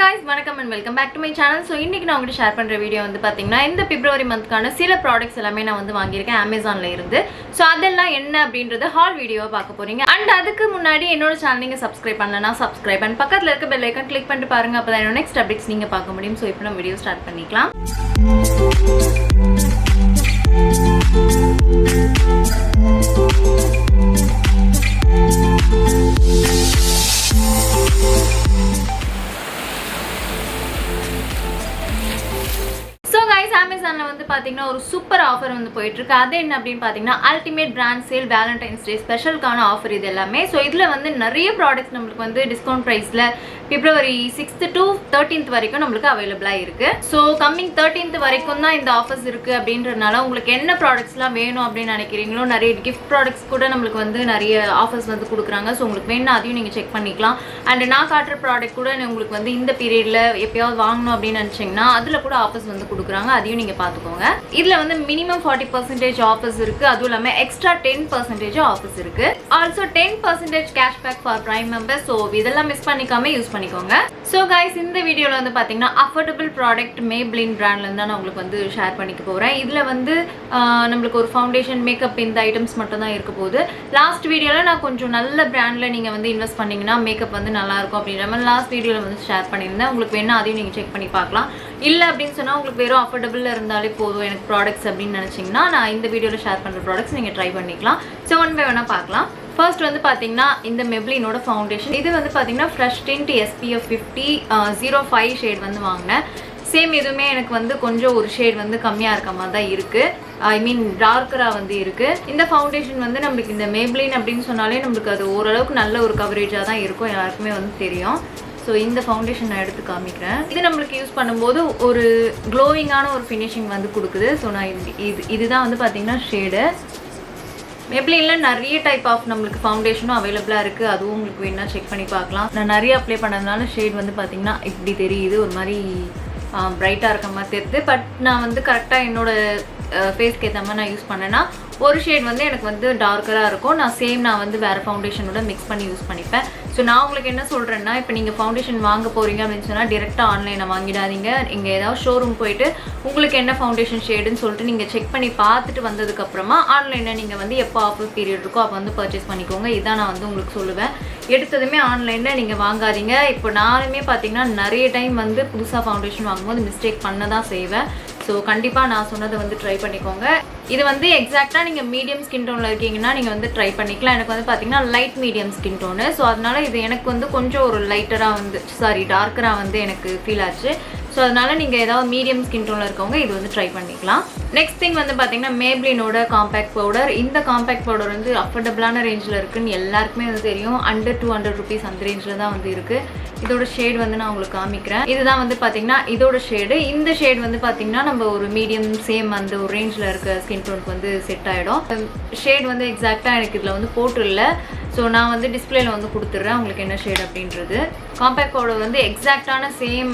guys, welcome and welcome back to my channel. So இன்னைக்கு நான் உங்களுக்கு ஷேர் பண்ற வீடியோ வந்து பாத்தீங்கன்னா இந்த February monthக்கான சில ப்ராடக்ட்ஸ் எல்லாமே நான் வந்து வாங்கியிருக்கேன் Amazonல இருந்து. So அதெல்லாம் என்ன அப்படிங்கறது ஹால் வீடியோவா பார்க்க போறீங்க. And அதுக்கு முன்னாடி என்னோட சேனல் நீங்க Subscribe பண்ணலனா Subscribe and பக்கத்துல இருக்க bell icon click பண்ணிட்டு பாருங்க. அப்பதான் என்னோட next updates நீங்க பார்க்க முடியும். So இப்போ நம்ம வீடியோ ஸ்டார்ட் பண்ணிக்கலாம். Amazonல வந்து பாத்தீங்கன்னா ஒரு சூப்பர் ஆஃபர் வந்து போயிட்டு இருக்கு. அது என்ன அப்படினு பாத்தீங்கன்னா ultimate brand sale Valentine's Day ஸ்பெஷல்கான ஆஃபர் இது எல்லாமே. சோ இதுல வந்து நிறைய ப்ராடக்ட்ஸ் நமக்கு வந்து டிஸ்கவுண்ட் பிரைஸ்ல February 6th to 13th வரைக்கும் நமக்கு அவேலபிளா இருக்கு. சோ கமிங் 13th வரைக்கும் தான் இந்த ஆஃபர்ஸ் இருக்கு அப்படின்றனால உங்களுக்கு என்ன ப்ராடக்ட்ஸ்லாம் வேணும் அப்படினு நினைக்கிறீங்களோ நிறைய gift products கூட நமக்கு வந்து நிறைய ஆஃபர்ஸ் வந்து கொடுக்குறாங்க. சோ உங்களுக்கு வேணும்னா அதையும் நீங்க செக் பண்ணிக்கலாம். அண்ட் நான் காட்டுற ப்ராடக்ட் கூட உங்களுக்கு வந்து இந்த பீரியட்ல எப்பயாவது வாங்கணும் அப்படின்னு நினைச்சீங்கன்னா அதுல கூட ஆஃபர்ஸ் வந்து கொடுக்குறாங்க. அதையும் நீங்க பாத்துக்கோங்க. இதுல வந்து மினிமம் 40% ஆஃபர்ஸ் இருக்கு. அதுவும் இல்லாம எக்ஸ்ட்ரா 10% ஆஃபர்ஸ் இருக்கு. Also 10% cashback for Prime members. So இதெல்லாம் மிஸ் பண்ணிக்காம யூஸ் பண்ணிக்கோங்க. சோ गाइस இந்த வீடியோல வந்து பாத்தீங்கன்னா அஃபோர்டபிள் ப்ராடக்ட் Maybelline பிராண்ட்ல இருந்து நான் உங்களுக்கு வந்து ஷேர் பண்ணிக்க போறேன். இதுல வந்து நமக்கு ஒரு ஃபவுண்டேஷன் மேக்கப் இந்த ஐட்டம்ஸ் மட்டும் தான் இருக்க போகுது. லாஸ்ட் வீடியோல நான் கொஞ்சம் நல்ல பிராண்ட்ல நீங்க வந்து இன்வெஸ்ட் பண்ணீங்கன்னா மேக்கப் வந்து நல்லா இருக்கும் அப்படின்ற மாதிரி லாஸ்ட் வீடியோல வந்து ஷேர் பண்ணியிருந்தேன். உங்களுக்கு வேணா அதையும் நீங்க செக் பண்ணி பார்க்கலாம். இல்ல அப்படின்னு சொன்னா உங்களுக்கு வெறும் அஃபோர்டபிள்ல இருந்தாலே போதும் எனக்கு ப்ராடக்ட்ஸ் அப்படின்னு நினைச்சீங்கன்னா நான் இந்த வீடியோல ஷேர் பண்ற ப்ராடக்ட்ஸ் நீங்க ட்ரை பண்ணிக்கலாம். சோ ஒன் பை ஒன்னா பார்க்கலாம். First வந்து பாத்தீங்கன்னா இந்த Maybelline ஓட ஃபவுண்டேஷன். இது வந்து பாத்தீங்கன்னா Fresh Tint SPF 50 05 ஷேட் வந்து வாங்குனேன். சேம் இதுமே எனக்கு வந்து கொஞ்சம் ஒரு ஷேட் வந்து கம்மியா இருக்க மாதிரி தான் இருக்கு. ஐ மீன் டார்க்கரா வந்து இருக்கு. இந்த ஃபவுண்டேஷன் வந்து நமக்கு இந்த Maybelline அப்படின்னு சொன்னாலே நமக்கு அது ஓரளவுக்கு நல்ல ஒரு கவரேஜா தான் இருக்கும். எல்லாருக்குமே வந்து தெரியும். ஸோ இந்த ஃபவுண்டேஷன் நான் எடுத்து காமிக்கிறேன். இது நம்மளுக்கு யூஸ் பண்ணும்போது ஒரு க்ளோவிங்கான ஒரு ஃபினிஷிங் வந்து கொடுக்குது. ஸோ நான் இதுதான் வந்து பார்த்தீங்கன்னா ஷேடு. Maybellineல நிறைய டைப் ஆஃப் நம்மளுக்கு ஃபவுண்டேஷனும் அவைலபிளாக இருக்குது. அதுவும் உங்களுக்கு வேணா செக் பண்ணி பார்க்கலாம். நான் நிறைய அப்ளை பண்ணதுனால ஷேட் வந்து பார்த்தீங்கன்னா இப்படி தெரியுது. ஒரு மாதிரி பிரைட்டாக இருக்க மாதிரி தெரியுது. பட் நான் வந்து கரெக்டாக என்னோட ஃபேஸ்க்கு ஏற்ற மாதிரி நான் யூஸ் பண்ணேன்னா ஒரு ஷேட் வந்து எனக்கு வந்து டார்க்கராக இருக்கும். நான் வந்து வேறு ஃபவுண்டேஷனோட மிக்ஸ் பண்ணி யூஸ் பண்ணிப்பேன். ஸோ நான் உங்களுக்கு என்ன சொல்கிறேன்னா இப்போ நீங்கள் ஃபவுண்டேஷன் வாங்க போகிறீங்க அப்படின்னு சொன்னால் டிரெக்டாக ஆன்லைனில் வாங்கிடாதீங்க. இங்கே ஏதாவது ஷோரூம் போயிட்டு உங்களுக்கு என்ன ஃபவுண்டேஷன் ஷேடுன்னு சொல்லிட்டு நீங்கள் செக் பண்ணி பார்த்துட்டு வந்ததுக்கப்புறமா ஆன்லைனில் நீங்கள் வந்து எப்போ ஆஃபர் பீரியட் இருக்கோ அப்போ வந்து பர்ச்சேஸ் பண்ணிக்கோங்க. இதான் நான் வந்து உங்களுக்கு சொல்லுவேன். எடுத்ததுமே ஆன்லைனில் நீங்கள் வாங்காதீங்க. இப்போ நானுமே பார்த்தீங்கன்னா நிறைய டைம் வந்து புதுசாக ஃபவுண்டேஷன் வாங்கும்போது மிஸ்டேக் பண்ண தான் செய்வேன். ஸோ கண்டிப்பாக நான் சொன்னதை வந்து ட்ரை பண்ணிக்கோங்க. இது வந்து எக்ஸாக்டாக நீங்கள் மீடியம் ஸ்கின் டோனில் இருக்கீங்கன்னா நீங்கள் வந்து ட்ரை பண்ணிக்கலாம். எனக்கு வந்து பார்த்தீங்கன்னா light medium skin tone. So அதனால இது எனக்கு வந்து கொஞ்சம் ஒரு லைட்டராக வந்து டார்க்கராக வந்து எனக்கு ஃபீல் ஆச்சு. ஸோ அதனால நீங்கள் ஏதாவது மீடியம் ஸ்கின் டோனில் இருக்கவங்க இது வந்து ட்ரை பண்ணிக்கலாம். நெக்ஸ்ட் திங் வந்து பார்த்தீங்கன்னா Maybellineோட காம்பேக்ட் பவுடர். இந்த காம்பேக்ட் பவுடர் வந்து அஃபோர்டபுளான ரேஞ்சில் இருக்குன்னு எல்லாருக்குமே வந்து தெரியும். அண்டர் 200 rupees அந்த ரேஞ்சில் தான் வந்து இருக்குது. இதோட ஷேட் வந்து நான் உங்களுக்கு காமிக்கிறேன். இதுதான் வந்து பார்த்தீங்கன்னா இதோட ஷேடு. இந்த ஷேட் வந்து பார்த்தீங்கன்னா நம்ம ஒரு மீடியம் சேம் அந்த ஒரு ரேஞ்சில் இருக்க ஸ்கின் டோனுக்கு வந்து செட் ஆகிடும். ஷேட் வந்து எக்ஸாக்டாக எனக்கு இதில் வந்து போட்டுடல. ஸோ நான் வந்து டிஸ்பிளேல வந்து கொடுத்துட்றேன் உங்களுக்கு என்ன ஷேட் அப்படின்றது. காம்பேக்ட் பவுடர் வந்து எக்ஸாக்டான சேம்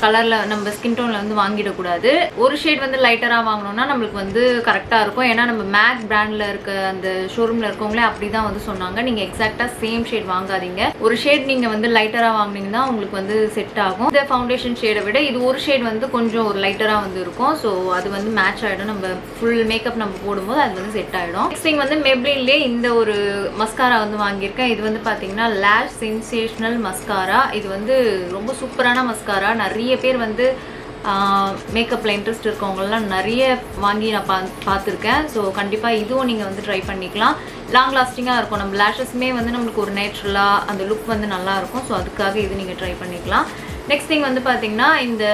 கலரில் நம்ம ஸ்கின் டோனில் வந்து வாங்கிடக்கூடாது. ஒரு ஷேட் வந்து லைட்டராக வாங்கினோம்னா நம்மளுக்கு வந்து கரெக்டாக இருக்கும். ஏன்னா நம்ம மேக் பிராண்டில் இருக்க அந்த ஷோரூமில் இருக்கவங்களே அப்படி தான் வந்து சொன்னாங்க. நீங்கள் எக்ஸாக்டாக சேம் ஷேட் வாங்காதீங்க. ஒரு ஷேட் நீங்கள் வந்து லைட்டராக வாங்கினீங்கன்னா உங்களுக்கு வந்து செட் ஆகும். இந்த ஃபவுண்டேஷன் ஷேடை விட இது ஒரு ஷேட் வந்து கொஞ்சம் ஒரு லைட்டராக வந்து இருக்கும். ஸோ அது வந்து மேட்ச் ஆகிடும். நம்ம ஃபுல் மேக்கப் நம்ம போடும்போது அது வந்து செட் ஆகிடும். நெக்ஸ்ட் திங் வந்து Maybellineலே இந்த ஒரு மஸ்காரா வந்து வாங்கியிருக்கேன். இது வந்து பார்த்தீங்கன்னா லேஷ் சென்சேஷனல் மஸ்காரா. இது வந்து ரொம்ப சூப்பரான மஸ்காரா. நிறைய பேர் வந்து மேக்கப்பில் இன்ட்ரெஸ்ட் இருக்கவங்கலாம் நிறைய வாங்கி நான் பார்த்துருக்கேன். ஸோ கண்டிப்பாக இதுவும் நீங்கள் வந்து ட்ரை பண்ணிக்கலாம். லாங் லாஸ்டிங்காக இருக்கும். நம்ம லேஷஸுமே வந்து நம்மளுக்கு ஒரு நேச்சுரலாக அந்த லுக் வந்து நல்லாயிருக்கும். ஸோ அதுக்காக இது நீங்கள் ட்ரை பண்ணிக்கலாம். நெக்ஸ்ட் திங் வந்து பார்த்தீங்கன்னா இந்த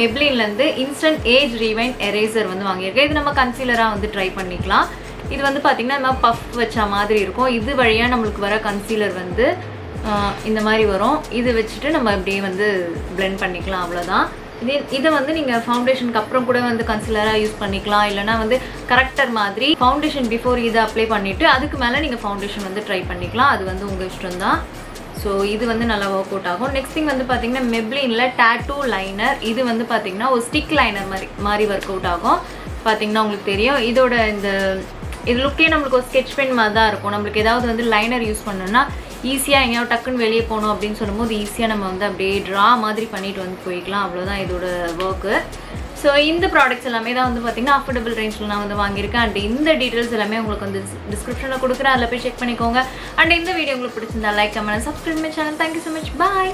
Maybellineலேருந்து இன்ஸ்டன்ட் ஏஜ் ரீவைண்ட் எரேசர் வந்து வாங்கியிருக்கேன். இது நம்ம கன்சீலராக வந்து ட்ரை பண்ணிக்கலாம். இது வந்து பார்த்தீங்கன்னா நம்ம பஃப் வச்ச மாதிரி இருக்கும். இது வழியாக நம்மளுக்கு வர கன்சீலர் வந்து இந்த மாதிரி வரும். இது வச்சுட்டு நம்ம அப்படியே வந்து பிளெண்ட் பண்ணிக்கலாம். அவ்வளோதான். இதை வந்து நீங்கள் ஃபவுண்டேஷனுக்கு அப்புறம் கூட வந்து கன்சீலராக யூஸ் பண்ணிக்கலாம். இல்லைனா வந்து கரெக்டர் மாதிரி ஃபவுண்டேஷன் பிஃபோர் இதை அப்ளை பண்ணிவிட்டு அதுக்கு மேலே நீங்கள் ஃபவுண்டேஷன் வந்து ட்ரை பண்ணிக்கலாம். அது வந்து உங்கள் இஷ்டம் தான். ஸோ இது வந்து நல்லா ஒர்க் அவுட் ஆகும். நெக்ஸ்ட் திங் வந்து பார்த்தீங்கன்னா Maybellineல டாட்டூ லைனர். இது வந்து பார்த்தீங்கன்னா ஒரு ஸ்டிக் லைனர் மாதிரி ஒர்க் அவுட் ஆகும். பார்த்தீங்கன்னா உங்களுக்கு தெரியும். இதோட இது லுக்கே நம்மளுக்கு ஒரு ஸ்கெட்ச் பென் மாதிரி தான் இருக்கும். நம்மளுக்கு ஏதாவது வந்து லைனர் யூஸ் பண்ணோம்னா ஈஸியாக எங்கேயாவது டக்குன்னு வெளியே போகணும் அப்படின்னு சொல்லும்போது ஈஸியாக நம்ம வந்து அப்படியே ட்ரா மாதிரி பண்ணிட்டு வந்து போய்க்கலாம். அவ்வளோதான் இதோட ஒர்க்கு. ஸோ இந்த ப்ராடக்ட்ஸ் எல்லாமே தான் வந்து பார்த்திங்கன்னா அஃபோர்டபுள் ரேஞ்சில் நான் வந்து வாங்கியிருக்கேன். அண்ட் இந்த டீட்டெயில்ஸ் எல்லாமே உங்களுக்கு வந்து டிஸ்கிரிப்ஷனில் கொடுக்குறேன், அதில் போய் செக் பண்ணிக்கோங்க. அண்ட் இந்த வீடியோ உங்களுக்கு பிடிச்சிருந்தா like, comment, subscribe my channel. Thank you so much. Bye.